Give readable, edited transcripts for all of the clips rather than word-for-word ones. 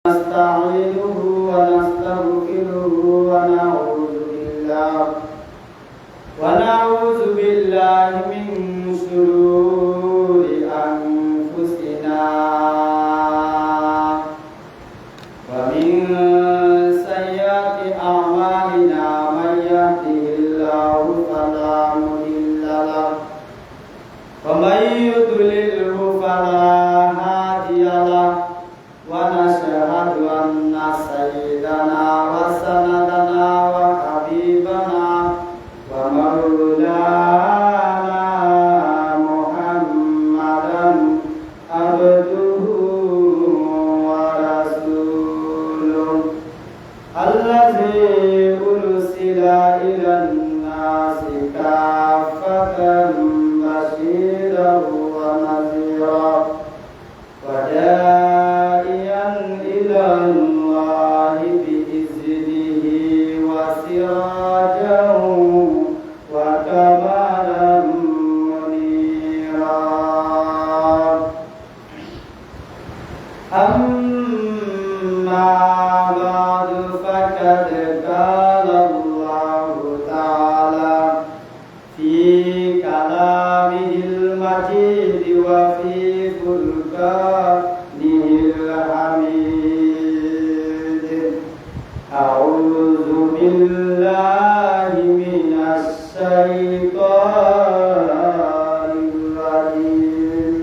نستعينه ونستغفره ونعوذ بالله من شرور أنفسنا ومن سيئات أعمالنا من يهده الله فلا مضل له ومن يضلله فلا هادي له ونشهد أن سيدنا وسندنا وحبيبنا ومولانا محمدا عبده ورسوله الذي أرسل إلى الناس كافة بشيرا ونذيرا وداعيا إلى الله بإذنه وسراجا وقمرا منيرا أما بعد فقد قال الله تعالى في كلامه المجيد وفي فرقانه الحميد أعوذ بالله من الشيطان الرجيم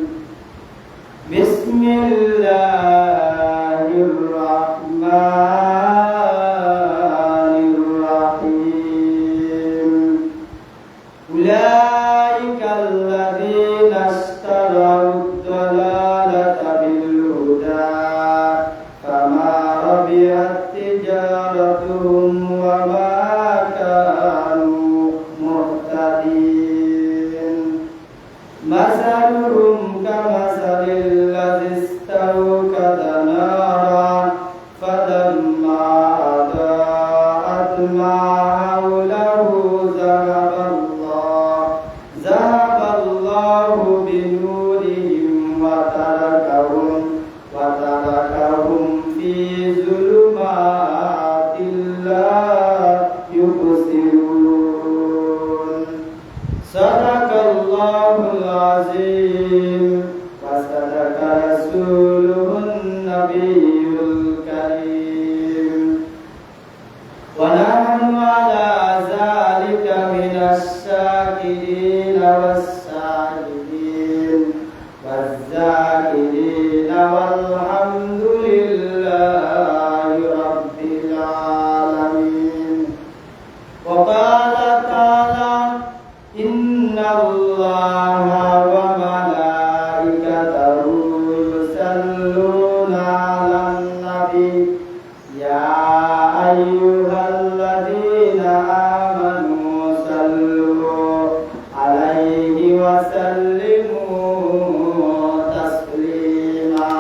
بسم الله الرحمن الرحيم أولئك الذين اشتروا الضلالة بالهدى فما ربحت تجارتهم وما كانوا مهتدين مثلهم كمثل الذي استوقد نارا فلما أضاءت ما حوله ذهب الله بنورهم وتركهم في ظلمات لا يبصرون صدق الله العظيم وصدق رسوله النبي الكريم ونحن على ذلك من الشاكرين والساجدين والذاكرين والحمد لله رب العالمين وقال تعالى إن الله وملائكته يصلون على النبي يا أيها الذين آمنوا صلوا عليه وسلموا تسليما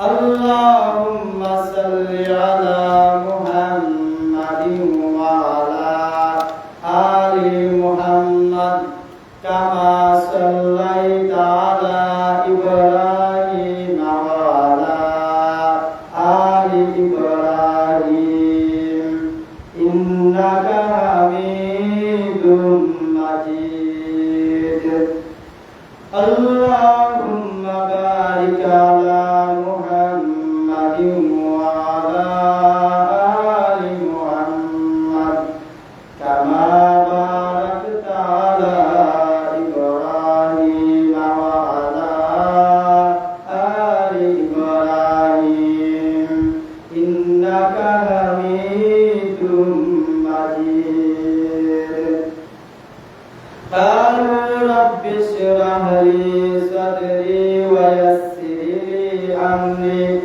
اللهم صل على محمد وعلى آل محمد كما صليت على إبراهيم وعلى آل إبراهيم إنك حميد مجيد اللهم بارك على محمد وعلى آل محمد كما باركت على إبراهيم وعلى آل إبراهيم إنك حميد مجيد قالوا رب اشرح لي صدري ويسر لي أمري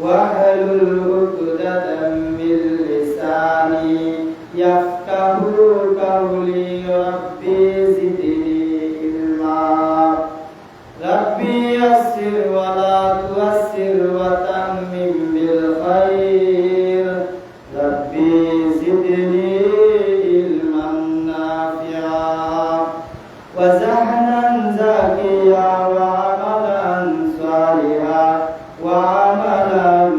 واحلل عقدة من لساني يفقهوا قولي ربي زدني علما ربي يسر ولا تعسر وتمم بالخير ربي زدني علما نافعا وزهدا زكيا وعملا صالحا وعملا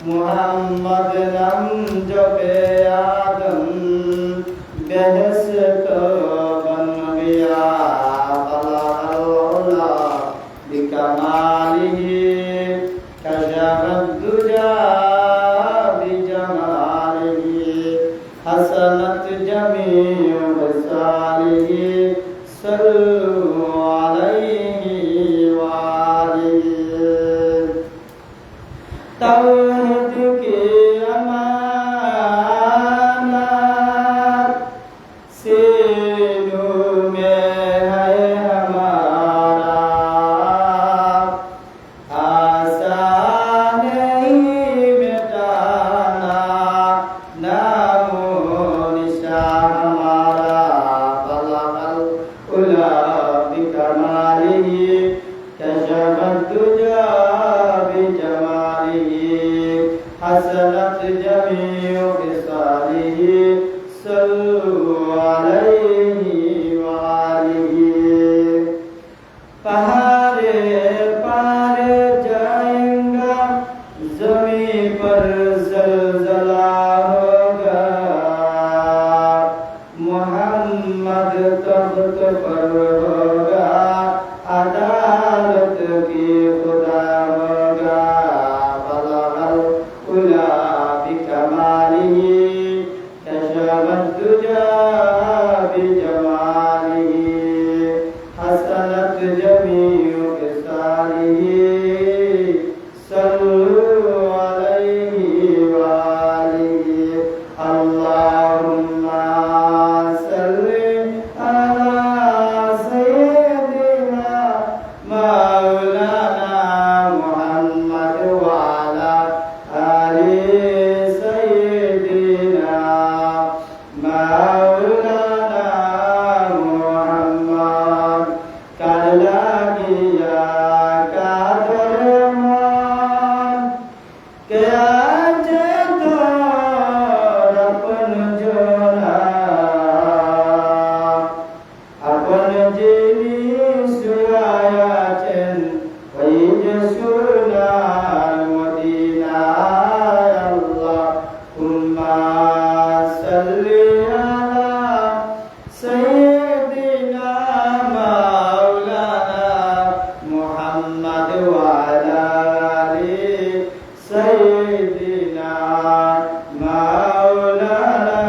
মুহাম্মদ নাম জপে আদম বেহেশত বন গয়া তাআলা বিকামালিহি কাশাফাদ দুজা বিজামালিহি হাসানাত জামিউ বিসালিহি সাল্লু আলাইহি ওয়া আলিহি तौहीद की अमानत सीनों में है हमारा आसान नहीं मिटाना नामो निशान हमारा बलगल उला बिकमालिही कशफत दुजा हसनत जमीउ बिसालिही सल्लु अलैहि व आलिहि पहाड़े पार जाएगा ज़मीं पर ज़लज़ला होगा मुहम्मद तख्त पर होगा अदालत की खुदा होगा बिकमालिही कशफत दुजा बिजमालिही हसनत जमीउ बिसालिही सल्लु अलैहि व आलिहि अल्लाहुम्मा सल्लि अला सय्यिदिना मौलाना मुहम्मद व अला आलि सय्यिदिना मौलाना मुहम्मद काला किया कादरमान क्या अपन जोना अपन जीवी सुरायाचन वही सुना मदीना अल्लाहुम्मा सल्ली अला सय्यिदिना मौलाना मुहम्मद व अला आलि सय्यिदिना मौलाना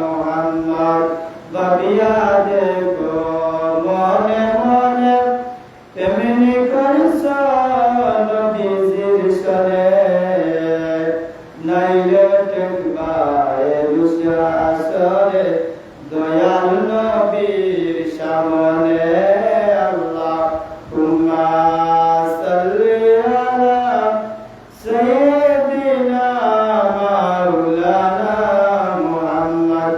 मुहम्मद बाबिया देखो मने मने तेमनि करसा नबी जिरसने नाइले टेकबाए दूसरा असरे दयाल नबीर सामने अल्लाहुम्मा सल्ली अला सय्यिदिना मौलाना मुहम्मद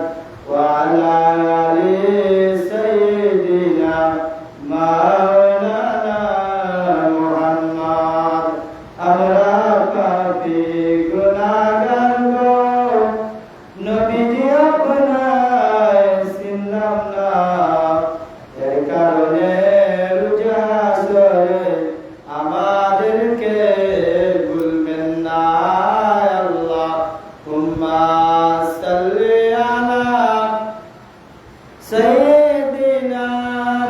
व अला आलि सय्यिदिना मौलाना मुहम्मद हमरा पापी गुनाहगार को नबीजी अपनाए सिन्नाम ना এর কারণে রুজাসরে আমাদেরকে ভুলবেন না আল্লাহুম্মা সাল্লি আলা সাইয়্যিদিনা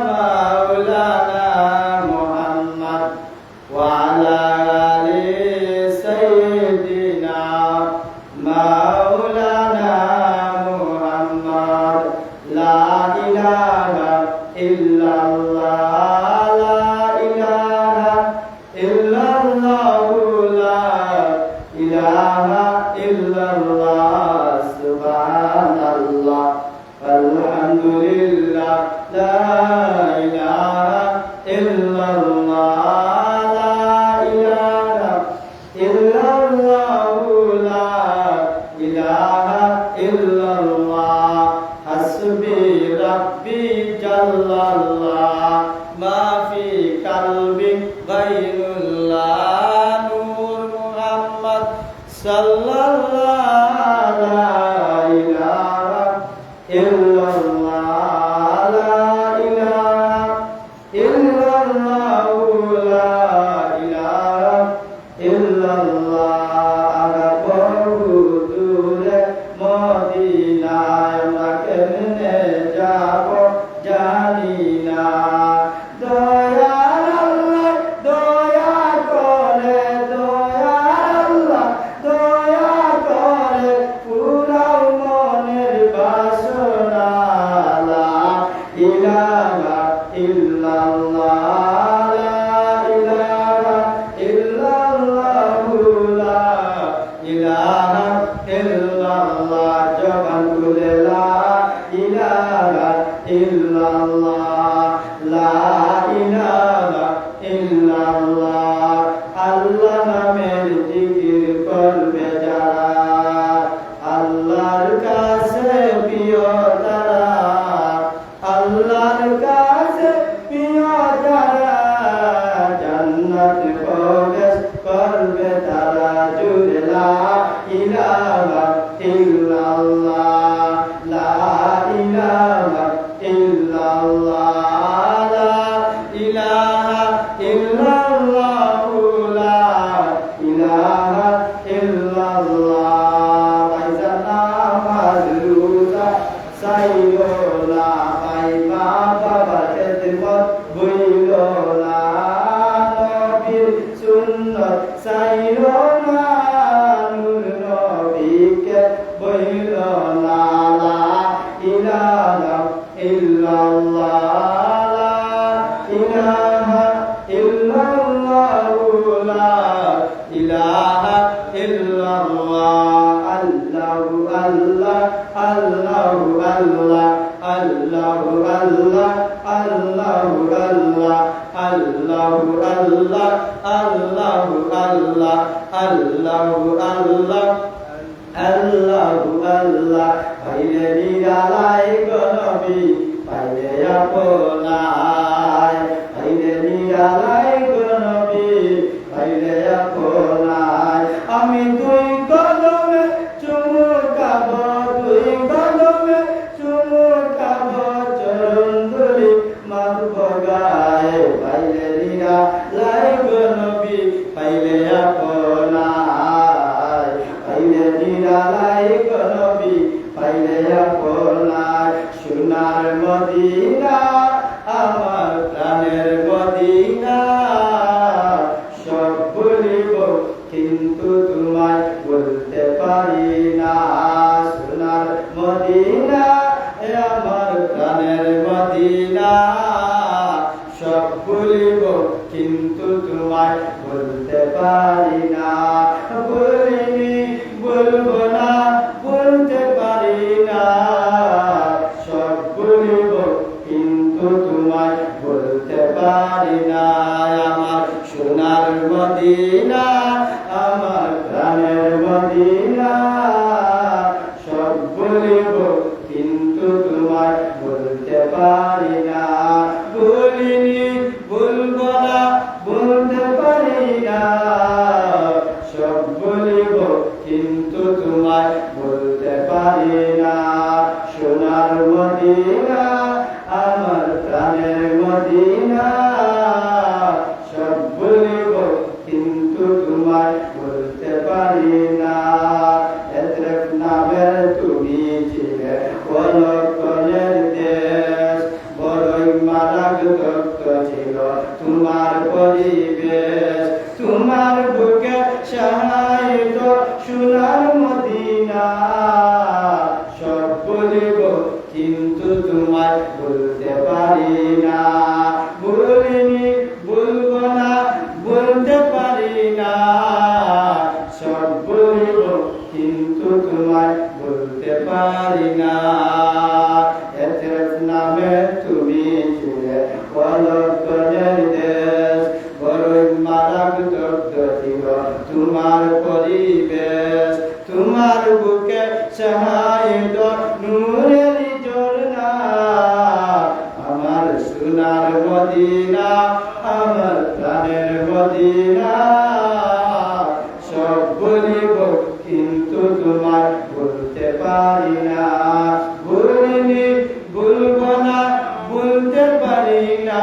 মাওলানা মুহাম্মদ ওয়া আলা আলি সাইয়্যিদিনা মাওলানা মুহাম্মদ লা ইলাহা ইল্লাল্লাহ লা ইলাহা ইল্লাল্লাহু লা ইলাহা ইল্লাল্লাহ সুবহানাল্লাহ আলহামদুলিল্লাহ লা ইলাহা ইল্লাল্লাহ লা ইলাহা ইল্লাল্লাহু লা ইলাহা ইল্লাল্লাহ হাসবি রাব্বি জাল্লাল্লাহ মা ফি কলবি গায়রুল্লাহ নূর মুহাম্মদ সাল্লাল্লাহু লা ইলাহা ইল্লাল্লাহ লা ইলাহা ইল্লাল্লাহু লা ইলাহা না নূর নবীকে বইল না লা ইলাহা ইল্লাল্লাহ লা ইলাহা ইল্লাল্লাহ লা ইলাহা ইল্লাল্লাহ আল্লাহু আল্লাহ আল্লাহু আল্লাহ আল্লাহু আল্লাহ আল্লাহু আল্লাহ আল্লাহু আল্লাহ আল্লাহু আল্লাহ আল্লাহু আল্লাহ আল্লাহু আল্লাহ পাইলে নিরালাই গো নবী পাইলে আপনায় পাইলে নিরালাই গো নবী পাইলে আপনায় আমি দুই কদমে চুমু খাব দুই কদমে চুমু খাব চরণ ধুলি মাথব গায়ে পাইলে নিরালাই গো নবী পাইলে আপনায় পাইলে নিরালাই গো নবী পাইলে আপনায় সোনার মদিনা আমার প্রাণের মদিনা সব বলিব কিন্তু তোমায় বলতে পারি না সোনার মদিনা আমার প্রাণের মদিনা সব বলিব কিন্তু তোমায় বলতে পারি না বলিনি বলবো না বলতে পারি না সব বলিব কিন্তু তোমায় বলতে পারি না আমার সোনার মদিনা আমার প্রাণের মদিনা সব বলিব কিন্তু তোমায় বলতে পারি না বলিনি বলবো না বলতে পারি না সব বলিব কিন্তু তোমায় বলতে পারি না সোনার মদিনা আমার প্রাণের মদিনা সব বলিব কিন্তু তোমায় বলতে পারি না এতরেক নামে তুমি ছিলে পলকনের দেশ বড়ই মারাত্মক ছিল তোমার পরিবেশ তোমার বুকে সাহায্য সোনার মদিনা সব বলিব কিন্তু তোমায় বলতে পারি না বলিনি বলবো না বলতে পারি না সব বলিব কিন্তু তোমায় বলতে পারি না এতরেক নামে তুমি ছিলে পলকনের দেশ বড়ই মারাত্মক ছিল তোমার পরিবেশ তোমার বুকে সাহায্য নূরের ঝর্ণা আমার সোনার মদিনা আমার প্রাণের মদিনা সব বলিব কিন্তু তোমার বলতে পারি না বলিনি বলবো না বলতে পারি না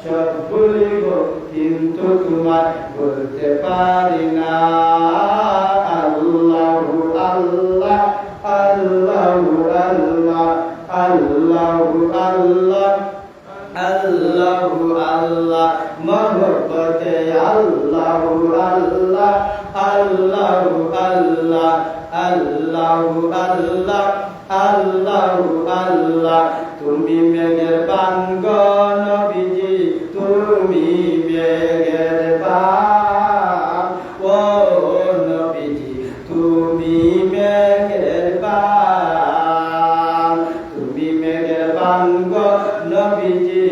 সব বলিব কিন্তু তোমার বলতে পারি না আল্লাহু আল্লাহ আল্লাহু আল্লাহ আল্লাহু আল্লাহ আল্লাহু আল্লাহ মহব্বতে আল্লাহু আল্লাহ আল্লাহু আল্লাহ আল্লাহু আল্লাহ আল্লাহু আল্লাহ তুমি মেহেরবান গো নবীজি তুমি মেহেরবান ও নবীজি তুমি মেহেরবান গো নবীজি